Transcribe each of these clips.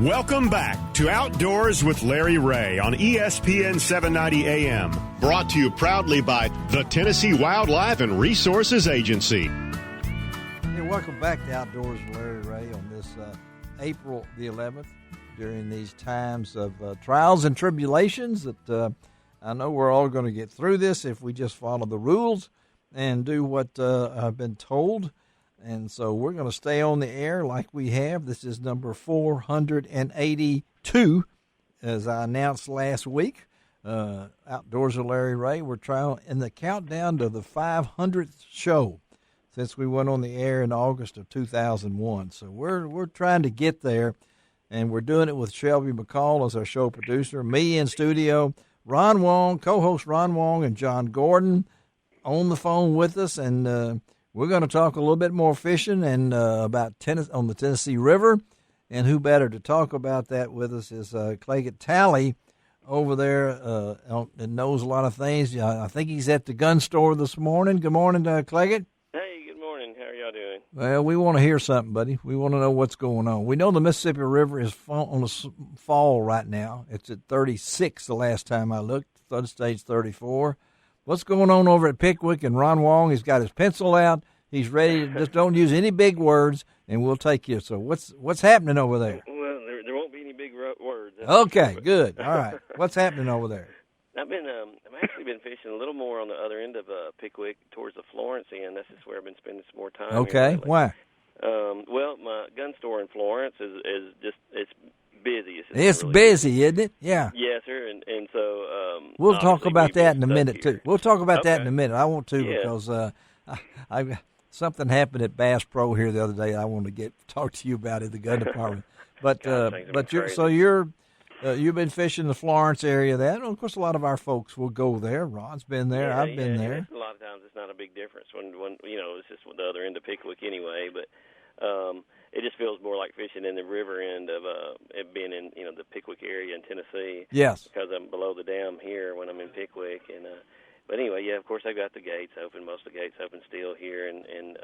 Welcome back to Outdoors with Larry Ray on ESPN 790 AM. Brought to you proudly by the Tennessee Wildlife and Resources Agency. Hey, welcome back to Outdoors with Larry Ray on this April the 11th. During these times of trials and tribulations that I know we're all going to get through this if we just follow the rules and do what I've been told. And so we're going to stay on the air like we have. This is number 482, as I announced last week. Outdoors with Larry Ray. We're trying in the countdown to the 500th show since we went on the air in August of 2001. So we're trying to get there, and we're doing it with Shelby McCall as our show producer, me in studio, Ron Wong, co-host Ron Wong, and John Gordon on the phone with us, and we're going to talk a little bit more fishing and about tennis on the Tennessee River, and who better to talk about that with us is Clagett Talley over there that knows a lot of things. I think he's at the gun store this morning. Good morning, Clagett. Hey, good morning. How are y'all doing? Well, we want to hear something, buddy. We want to know what's going on. We know the Mississippi River is on the fall right now. It's at 36 the last time I looked. Flood stage 34. What's going on over at Pickwick? And Ron Wong, he's got his pencil out. He's ready. Just don't use any big words, and we'll take you. So what's happening over there? Well, there won't be any big words. Okay, good. All right. What's happening over there? I've actually been fishing a little more on the other end of Pickwick towards the Florence end. That's just where I've been spending some more time. Okay, why? Well, my gun store in Florence is just it's busy. It's really busy, isn't it? Yeah. Yes, sir. And so we'll talk about that in a minute here. too. We'll talk about that in a minute. I want to because something happened at Bass Pro here the other day. I want to talk to you about it, the gun department. But you've been fishing the Florence area. And of course, a lot of our folks will go there. Ron's been there. I've been there. A lot of times, it's not a big difference when it's just the other end of Pickwick anyway. But it just feels more like fishing in the river end of it being in the Pickwick area in Tennessee. Yes, because I'm below the dam here when I'm in Pickwick. And but anyway, yeah, of course they've got the gates open. Most of the gates open still here, and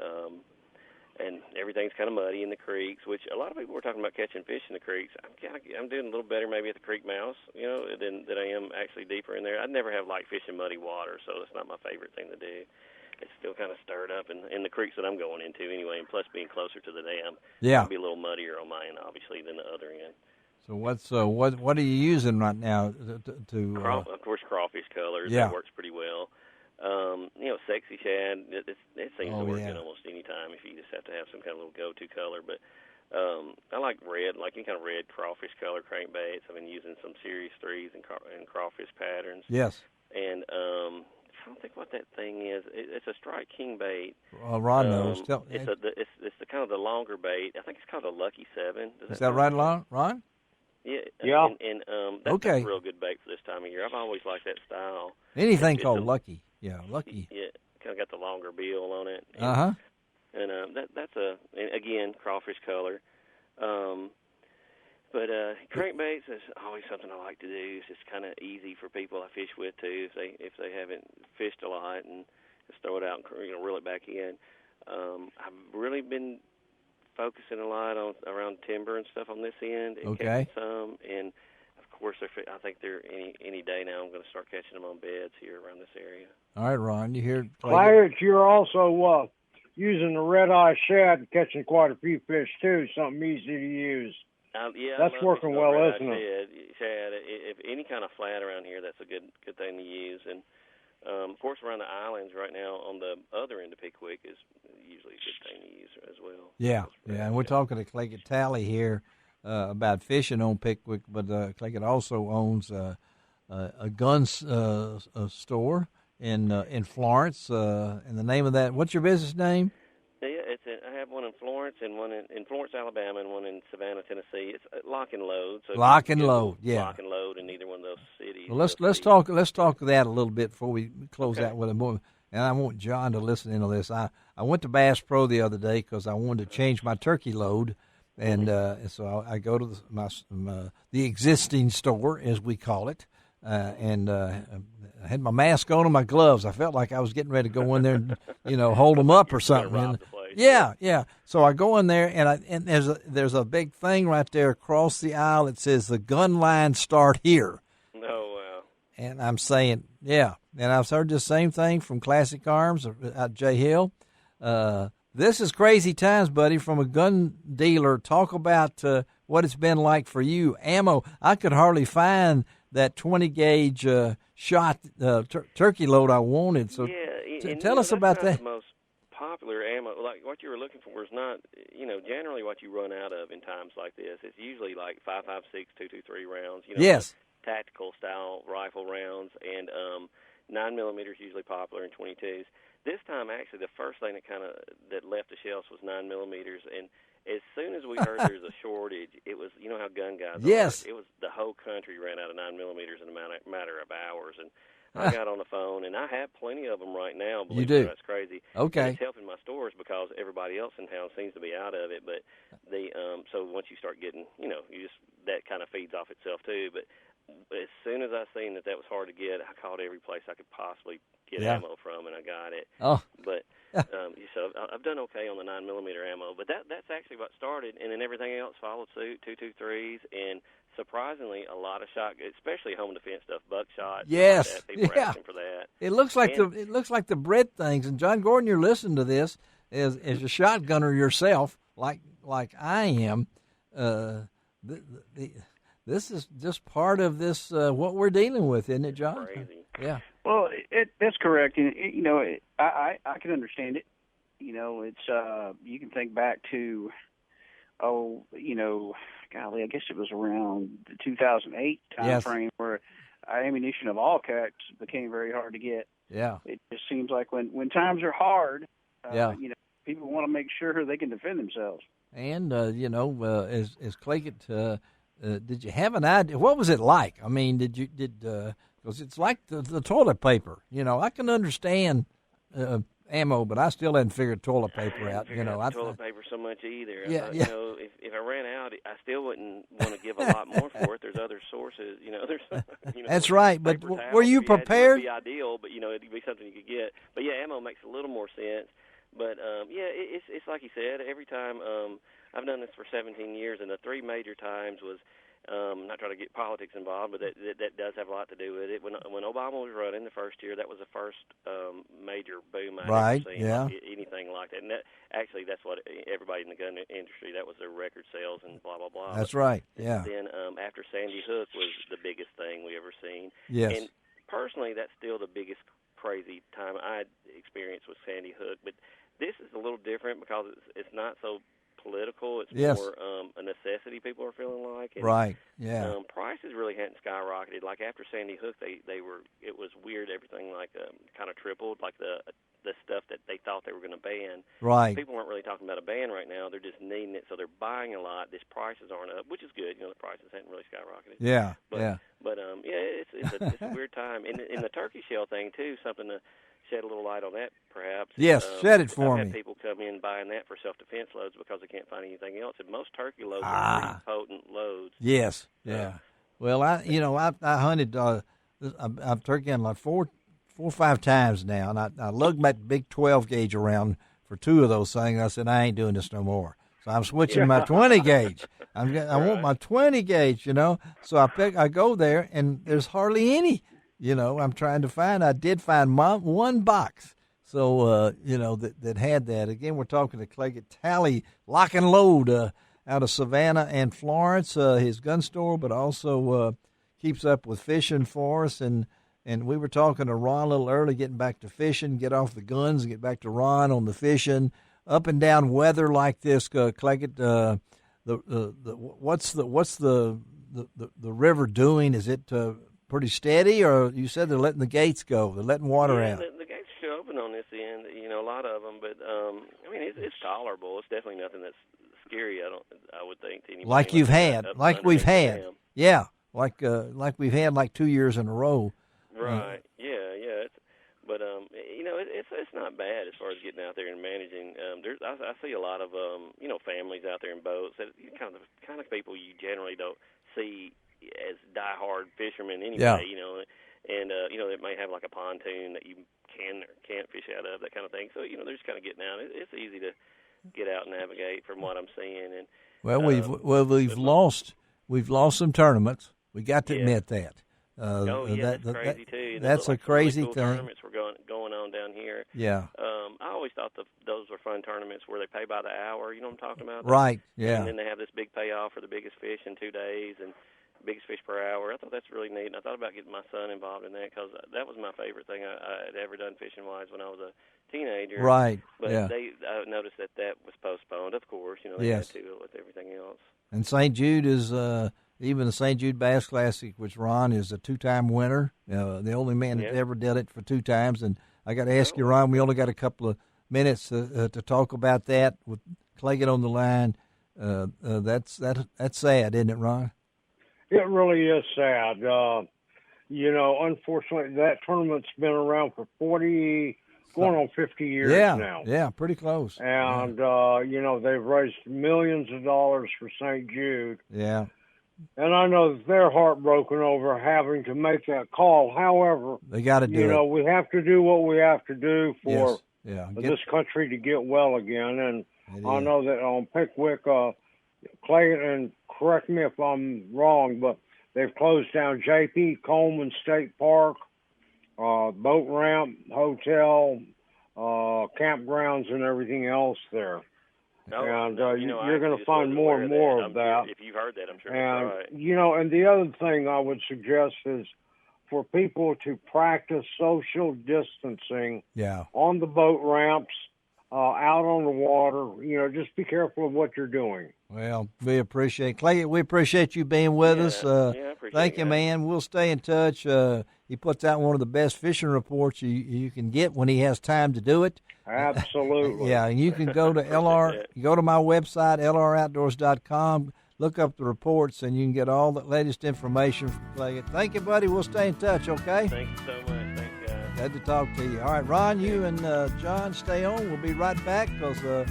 everything's kind of muddy in the creeks. Which a lot of people were talking about catching fish in the creeks. I'm doing a little better maybe at the creek mouths, than I am actually deeper in there. I never have liked fishing muddy water, so it's not my favorite thing to do. It's still kind of stirred up in the creeks that I'm going into anyway, and plus being closer to the dam, it'll be a little muddier on my end, obviously, than the other end. So what are you using right now to of course, crawfish colors. That works pretty well. Sexy shad. It seems to work in almost any time if you just have to have some kind of little go-to color. But I like red, like any kind of red crawfish color crankbaits. I've been using some Series 3s and crawfish patterns. Yes. And I don't think what that thing is. It's a Strike King bait. Ron knows. It's the kind of the longer bait. I think it's called a Lucky 7. Is that right, Ron? Yeah. And that's a real good bait for this time of year. I've always liked that style. Anything called Lucky. Yeah, Lucky. Yeah, kind of got the longer bill on it. And, And that's again, crawfish color. But crankbaits is always something I like to do. It's just kind of easy for people I fish with too. If they haven't fished a lot, and just throw it out and reel it back in. I've really been focusing a lot around timber and stuff on this end, and catching some. And of course, I think they're any day now. I'm going to start catching them on beds here around this area. All right, Ron, you hear? Clagett, you're also using the red-eye shad and catching quite a few fish too. Something easy to use. That's working well, isn't it? Shad, if any kind of flat around here, that's a good thing to use. And of course, around the islands right now, on the other end of Pickwick, is usually a good thing to use as well. Yeah. And we're talking to Clagett Talley here about fishing on Pickwick, but Clagett also owns a gun store in Florence. And the name of that, what's your business name? I have one in Florence and one in Florence, Alabama, and one in Savannah, Tennessee. It's Lock and Load. So Lock and Load, yeah. Lock and Load in either one of those cities. Well, let's talk that a little bit before we close out with a more. And I want John to listen into this. I went to Bass Pro the other day because I wanted to change my turkey load, and so I go to the existing store, as we call it, and I had my mask on and my gloves. I felt like I was getting ready to go in there and hold them up or something. place. Yeah. So I go in there, and there's a big thing right there across the aisle that says the gun lines start here. Oh, wow. And I'm saying, yeah. And I've heard the same thing from Classic Arms at Jay Hill. This is crazy times, buddy, from a gun dealer. Talk about what it's been like for you. Ammo, I could hardly find that 20-gauge shot turkey load I wanted. So tell us about that. The most popular ammo, like what you were looking for, is not, generally what you run out of in times like this. It's usually like 5.56, 223 rounds. Yes. Tactical style rifle rounds, and 9mm is usually popular in 22s. This time, actually, the first thing that left the shelves was 9mm, and as soon as we heard there's a shortage, it was, how gun guys yes. are. It was the whole country ran out of 9mm in a matter of hours, and I got on the phone, and I have plenty of them right now. You do? That's crazy. Okay. And it's helping my stores because everybody else in town seems to be out of it, but so once you start getting, that kind of feeds off itself too, but as soon as I seen that was hard to get, I called every place I could possibly get ammo from, and I got it. Oh. But so I've done okay on the 9mm ammo, but that's actually what started, and then everything else followed suit. 223s, and surprisingly, a lot of shotguns, especially home defense stuff, buckshot. Yes, like people are asking for that. It looks like the bread things. And John Gordon, you're listening to this as a shotgunner yourself, like I am. This is just part of this what we're dealing with, isn't it, John? Crazy. Yeah. Well, that's correct, and I can understand it. It's you can think back to, golly, I guess it was around the 2008 time frame where ammunition of all kinds became very hard to get. Yeah. It just seems like when times are hard, people want to make sure they can defend themselves. And as Clagett, did you have an idea? What was it like? I mean, because it's like the toilet paper. I can understand ammo, but I still hadn't figured toilet paper out. Toilet paper so much either. Yeah, I thought, if I ran out, I still wouldn't want to give a lot more for it. There's other sources. That's right. But were you prepared? It would be ideal, but it'd be something you could get. But yeah, ammo makes a little more sense. But it's like you said. Every time I've done this for 17 years, and the three major times was. Not trying to get politics involved, but that does have a lot to do with it. When Obama was running the first year, that was the first major boom I'd ever seen. Anything like that. And that's what everybody in the gun industry, that was their record sales and blah, blah, blah. That's right, yeah. And then after Sandy Hook was the biggest thing we ever seen. Yes. And personally, that's still the biggest crazy time I experienced with Sandy Hook. But this is a little different because it's not so political. It's more a necessity people are feeling like. And, right. Yeah. Prices really hadn't skyrocketed. Like after Sandy Hook, they were. It was weird. Everything kind of tripled. Like the stuff that they thought they were going to ban. Right. People weren't really talking about a ban right now. They're just needing it, so they're buying a lot. These prices aren't up, which is good. The prices hadn't really skyrocketed. Yeah. But it's a weird time. And in the turkey shell thing too, something to shed a little light on that, perhaps. Yes, shed it for I've me. had people come in buying that for self-defense loads because they can't find anything else. And most turkey loads are pretty potent loads. Yes, yeah. Well, I hunted. I've turkey hunted like four or five times now, and I lugged my big 12 gauge around for two of those things. I said I ain't doing this no more. So I'm switching my 20 gauge. I want my 20 gauge. So I go there, and there's hardly any. I'm trying to find. I did find one box, so that had that. Again, we're talking to Clagett Talley, Lock and Load, out of Savannah and Florence. His gun store, but also keeps up with fishing for us. And we were talking to Ron a little early, getting back to fishing, get off the guns, and get back to Ron on the fishing. Up and down weather like this, Clagett. What's the river doing? Is it pretty steady, or you said they're letting the gates go? They're letting water out. The gates are still open on this end, a lot of them. But it's tolerable. It's definitely nothing that's scary. I would think to anybody. Like you've had, like we've had, yeah, like we've had like 2 years in a row. Right. Yeah. It's not bad as far as getting out there and managing. I see a lot of families out there in boats that kind of people you generally don't see as diehard fishermen anyway. And it may have like a pontoon that you can or can't fish out of, that kind of thing. So they're just kind of getting out. It's easy to get out and navigate from what I'm seeing. And we've lost some tournaments. We got to admit that. That's crazy too. That's a crazy thing. Tournaments were going on down here. Yeah. I always thought those were fun tournaments where they pay by the hour. You know what I'm talking about? Right. Yeah. And then they have this big payoff for the biggest fish in 2 days and biggest fish per hour. I thought that's really neat. And I thought about getting my son involved in that because that was my favorite thing I had ever done fishing wise when I was a teenager. Right. But yeah. I noticed that was postponed. Of course, they had to with everything else. And St. Jude is. Even the St. Jude Bass Classic, which Ron is a 2-time winner, the only man that ever did it for 2 times. And I got to ask you, Ron, we only got a couple of minutes to talk about that with Clagett on the line. That's sad, isn't it, Ron? It really is sad. Unfortunately, that tournament's been around for 40, going on 50 years now. Yeah, pretty close. And, they've raised millions of dollars for St. Jude. Yeah. And I know that they're heartbroken over having to make that call. However, they got to do it. We have to do what we have to do for this country to get well again. And I know that on Pickwick, Clagett, and correct me if I'm wrong, but they've closed down J.P. Coleman State Park, boat ramp, hotel, campgrounds, and everything else there. And you're going to find more and more of that. If you've heard that, I'm sure and, right. And the other thing I would suggest is for people to practice social distancing on the boat ramps, out on the water. Just be careful of what you're doing. Well, we appreciate Clagett. We appreciate you being with us. Thank you, man. We'll stay in touch. He puts out one of the best fishing reports you can get when he has time to do it. Absolutely. And you can go to go to my website, lroutdoors.com, look up the reports, and you can get all the latest information from Clagett. Thank you, buddy. We'll stay in touch, okay? Thank you so much. Thanks, guys. Glad to talk to you. All right, Ron, you and John stay on. We'll be right back because we're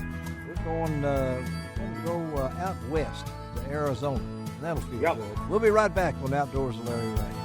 going to go out west to Arizona. And that'll feel good. We'll be right back on Outdoors with Larry Ray.